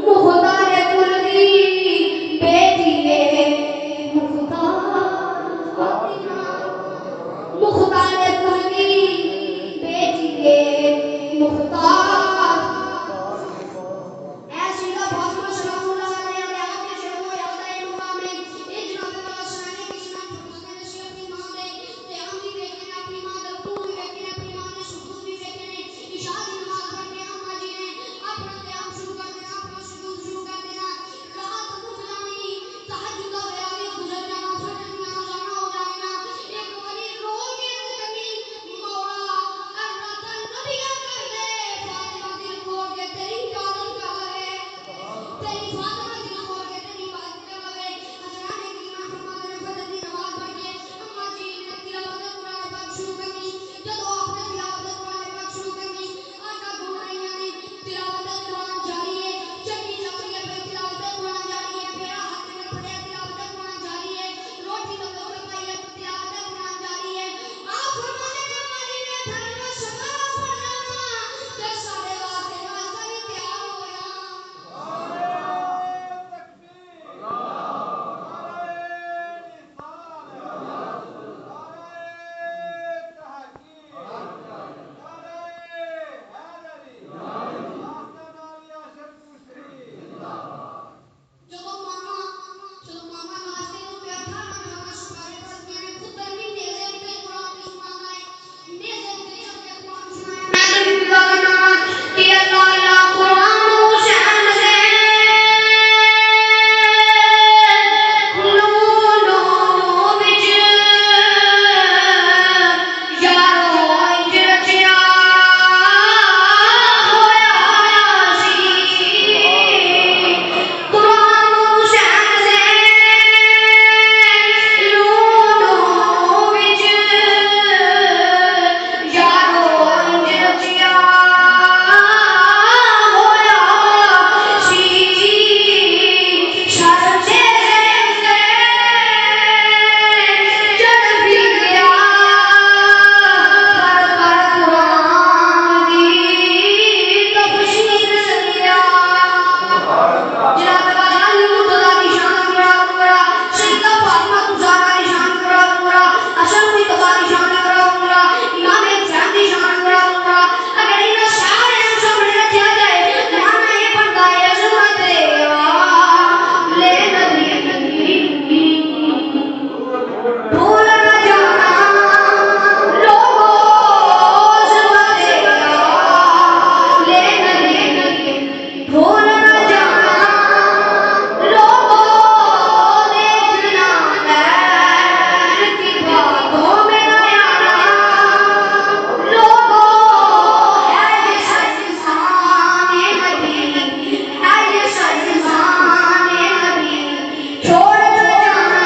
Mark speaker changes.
Speaker 1: मुख्तार कुल दी बेटी है मुख्तार फातिमा मुख्तार कुल दी बेटी है मुख्तार ऐसी का फातिमा सलामुल्लाह अलैहा आपके शर्मो याद है मुकाम में एक जनाब वाला सराने की सुनाई फरमाते ने शेख अपनी मां दे क़याम भी देखे ने अपनी मां दे रुकू भी देखे ने अपनी मां ने सुजूद भी देखे ने इशा की नमाज पढ़ के अम्मा जी ने अपना क़याम शुरू कर देना अपना सुजूद शुरू कर देना रात रुक जानी तहज्जुद का वेला भी गुजर जाना फजर की नमाज जाना हो जाना एक वली रो के अर्ज करनी मौला अल्लाह नबिया कर दे फातिमा दिल खोल के तेरी इबादत कर लवे तेरी फातिमा दिल खोल के तेरी इबादत कर लवे हजराने की इमाम फरमाते ने फजर की नमाज पढ़ के अम्मा जी ने तिलावत कुरान पाक शुरू करनी जब आपने तिलावत कुरान पाक शुरू करनी आटा घूम रही ने तिलावत कुरान जारी है चटनी चल रही है फिर तिलावत कुरान जारी है मेरा हाथ में पड़े तिलावत कुरान जारी है रोटी का लोटा पाई है तिलावत कुरान जारी है आप फरमाते ने अम्मा जी ने धर्म सदा पढ़ जाना ते सारे वास्ते नाश्ता भी तैयार हो गया चलो मामा नाश्ते को बैठा ना खाना सुनाए पड़ती ने पुत्र भी नेज़े उते कुरान भी सुनाना है नेज़े उते चल के कुरान सुनाया मैं तो भी दुआ करना कि अल्लाह या कुरान शहन से नूनो विच यारो इंज रचिया होया सी कुरान शहन से नूनो विच यारो इंज रचिया होया सी शर्चे से चढ़ भी गया कर कुरान दी तफसीर सरिया जनाब वाली मुर्तजा की शान पूरा पूरा सईदा फातिमा ज़हरा की शान पूरा पूरा असल की तबा की शान पूरा पूरा इमाम हुसैन की शान पूरा पूरा अगर इन सारे सामने रखा जाए माना ये बनता है अजमत ले नबी भूल न जाना लोगों अजमत ले नबी भूल न जाना लोगों देखना पैर की बातों में न आना लोगों है ये सच इंसान नबी है ये सच इंसान नबी छोड़ न जाना